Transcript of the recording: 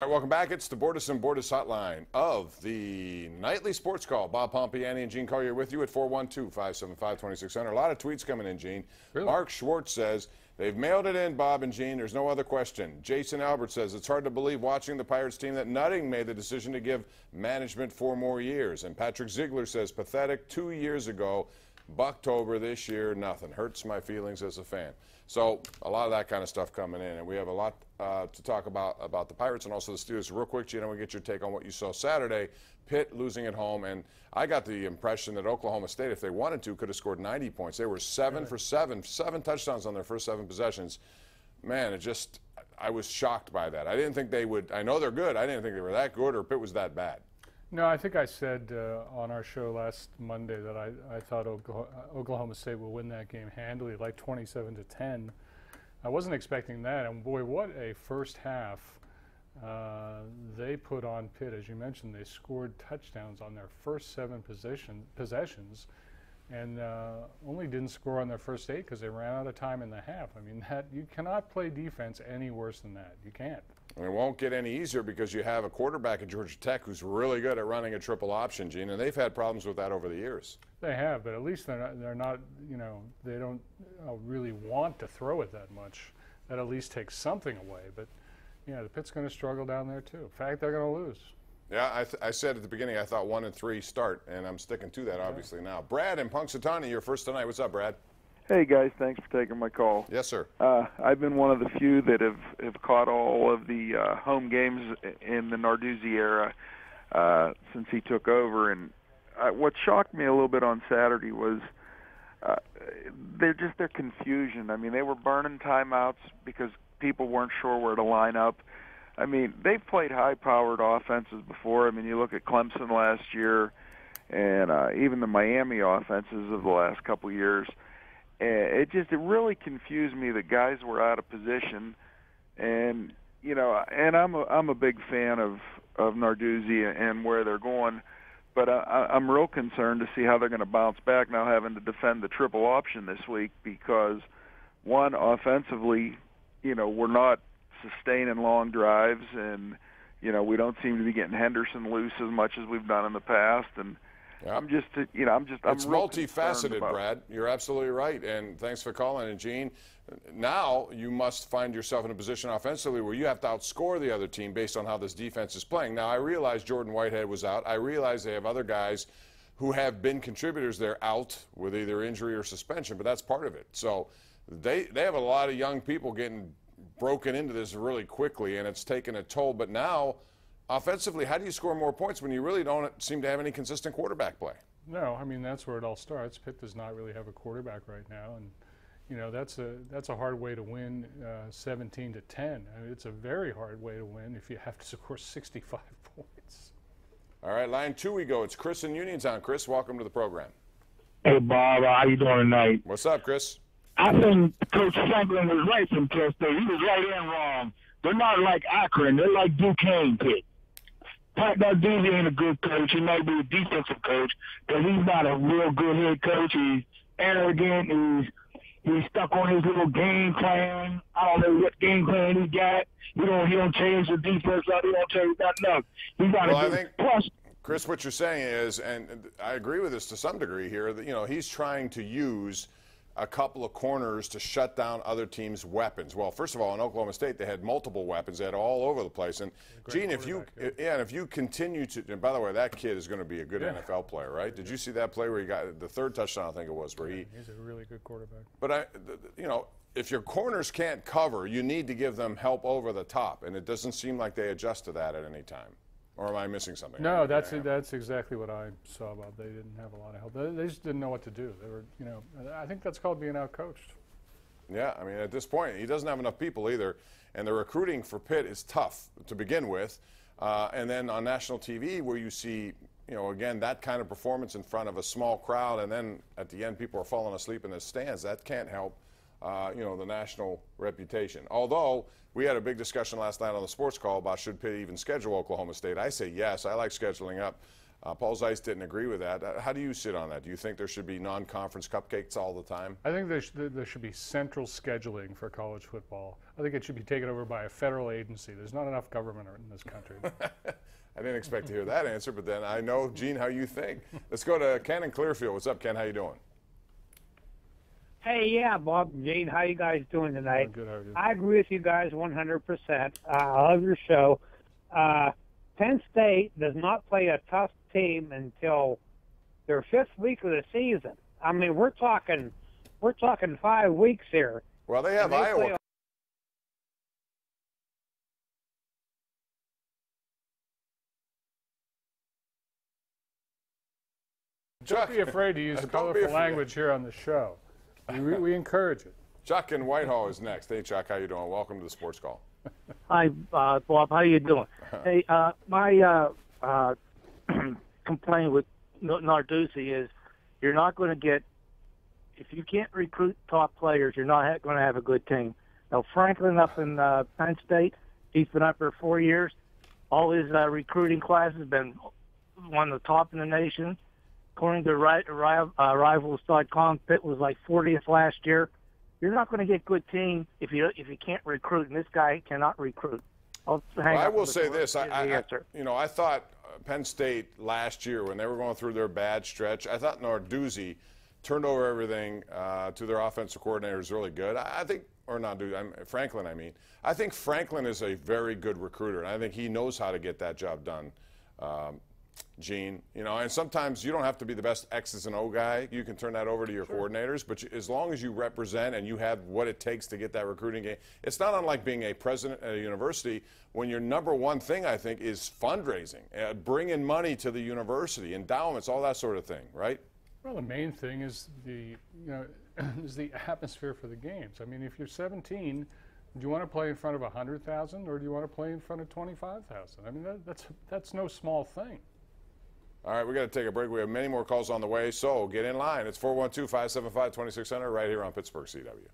All right, welcome back. It's the Bordas and Bordas hotline of the nightly sports call. Bob Pompeani and Gene Collier with you at 412-575-2600. A lot of tweets coming in, Gene. Really? Mark Schwartz says, they've mailed it in, Bob and Gene. There's no other question. Jason Albert says, it's hard to believe watching the Pirates team that Nutting made the decision to give management 4 more years. And Patrick Ziegler says, pathetic 2 years ago, Bucktober this year, nothing. Hurts my feelings as a fan. So a lot of that kind of stuff coming in, and we have a lot to talk about the Pirates and also the Steelers. Real quick, Gina, we get your take on what you saw Saturday. Pitt losing at home, and I got the impression that Oklahoma State, if they wanted to, could have scored 90 points. They were 7 for 7 touchdowns on their first 7 possessions. Man, I was shocked by that. I didn't think they would. I know they're good. I didn't think they were that good or Pitt was that bad. No, I think I said on our show last Monday that I thought Oklahoma State will win that game handily, like 27-10. I wasn't expecting that, and boy, what a first half they put on Pitt. As you mentioned, they scored touchdowns on their first 7 possessions, and only didn't score on their first 8 because they ran out of time in the half. I mean, you cannot play defense any worse than that. You can't. And it won't get any easier because you have a quarterback at Georgia Tech who's really good at running a triple option, Gene, and they've had problems with that over the years. They have, but at least they're not, you know, they don't really want to throw it that much. That at least takes something away. But, you know, the Pitt's going to struggle down there too. In fact, they're going to lose. Yeah, I said at the beginning I thought 1 and 3 start, and I'm sticking to that obviously now. Brad in Punxsutawney, you're first tonight. What's up, Brad? Hey, guys. Thanks for taking my call. Yes, sir. I've been one of the few that have caught all of the home games in the Narduzzi era since he took over. And what shocked me a little bit on Saturday was their confusion. I mean, they were burning timeouts because people weren't sure where to line up. I mean, they've played high-powered offenses before. I mean, you look at Clemson last year and even the Miami offenses of the last couple of years. It really confused me that guys were out of position, and you know, and I'm a big fan of Narduzzi and where they're going, but I'm real concerned to see how they're going to bounce back now, having to defend the triple option this week because one, offensively, you know, we're not sustaining long drives, and you know, we don't seem to be getting Henderson loose as much as we've done in the past, and yeah. It's multifaceted, Brad. You're absolutely right, and thanks for calling. And Gene, now you must find yourself in a position offensively where you have to outscore the other team based on how this defense is playing. Now, I realize Jordan Whitehead was out. I realize they have other guys who have been contributors there out with either injury or suspension, but that's part of it. So they have a lot of young people getting broken into this really quickly, and it's taken a toll. But now, offensively, how do you score more points when you really don't seem to have any consistent quarterback play? No, I mean, that's where it all starts. Pitt does not really have a quarterback right now, and you know, that's a hard way to win 17-10. I mean, it's a very hard way to win if you have to score 65 points. All right, line 2 we go. It's Chris in Uniontown. Chris, welcome to the program. Hey, Bob, how you doing tonight? What's up, Chris? I think Coach Franklin was right from Pitt State. He was right and wrong. They're not like Akron. They're like Duquesne Pitt. Pat Narduzzi ain't a good coach. He might be a defensive coach, but he's not a real good head coach. He's arrogant. He's stuck on his little game plan. I don't know what game plan he got. He don't change the defense up. He don't change nothing up. He's not a good. Plus, Chris, what you're saying is, and I agree with this to some degree here, that you know he's trying to use a couple of corners to shut down other teams' weapons. Well, first of all, in Oklahoma State, they had multiple weapons. They had all over the place. And Gene, if you continue to, and by the way, that kid is going to be a good NFL player, right? Did you see that play where he got the 3rd touchdown? I think it was where he's a really good quarterback. But you know, if your corners can't cover, you need to give them help over the top, and it doesn't seem like they adjust to that at any time. Or am I missing something? No, that's exactly what I saw about. They didn't have a lot of help. They just didn't know what to do. They were, you know, I think that's called being outcoached. Yeah, I mean, at this point, he doesn't have enough people either, and the recruiting for Pitt is tough to begin with. And then on national TV, where you see, you know, again, that kind of performance in front of a small crowd, and then at the end, people are falling asleep in the stands. That can't help, you know, the national reputation. Although we had a big discussion last night on the sports call about should Pitt even schedule Oklahoma State. I say yes. I like scheduling up. Paul Zeiss didn't agree with that. How do you sit on that? Do you think there should be non-conference cupcakes all the time? I think there should be central scheduling for college football. I think it should be taken over by a federal agency. There's not enough government in this country. I didn't expect to hear that answer, but then I know, Gene, how you think. Let's go to Ken in Clearfield. What's up, Ken? How you doing? Hey, yeah, Bob and Gene, how you guys doing tonight? Good, how are you? I agree with you guys 100%. I love your show. Penn State does not play a tough team until their 5th week of the season. I mean, we're talking 5 weeks here. Well, they have Iowa. Don't be afraid to use colorful language here on the show. We encourage it. Chuck in Whitehall is next. Hey, Chuck, how you doing? Welcome to the Sports Call. Hi, Bob. How you doing? Hey, my complaint with Narduzzi is you're not going to get, if you can't recruit top players, you're not going to have a good team. Now, Franklin up in Penn State, he's been up for 4 years. All his recruiting classes have been one of the top in the nation. According to Rivals.com, Pitt was like 40th last year. You're not going to get good teams if you can't recruit, and this guy cannot recruit. I will say this. I thought Penn State last year, when they were going through their bad stretch, I thought Narduzzi turned over everything to their offensive coordinators really good. I think, or Narduzzi, Franklin, I mean. I think Franklin is a very good recruiter, and I think he knows how to get that job done. Gene, and sometimes you don't have to be the best X's and O guy. You can turn that over to your coordinators, but as long as you represent and you have what it takes to get that recruiting game, it's not unlike being a president at a university when your number one thing, I think, is fundraising, bringing money to the university, endowments, all that sort of thing, right? Well, the main thing is the atmosphere for the games. I mean, if you're 17, do you want to play in front of 100,000 or do you want to play in front of 25,000? I mean, that's no small thing. All right, we got to take a break. We have many more calls on the way, so get in line. It's 412-575-2600 right here on Pittsburgh CW.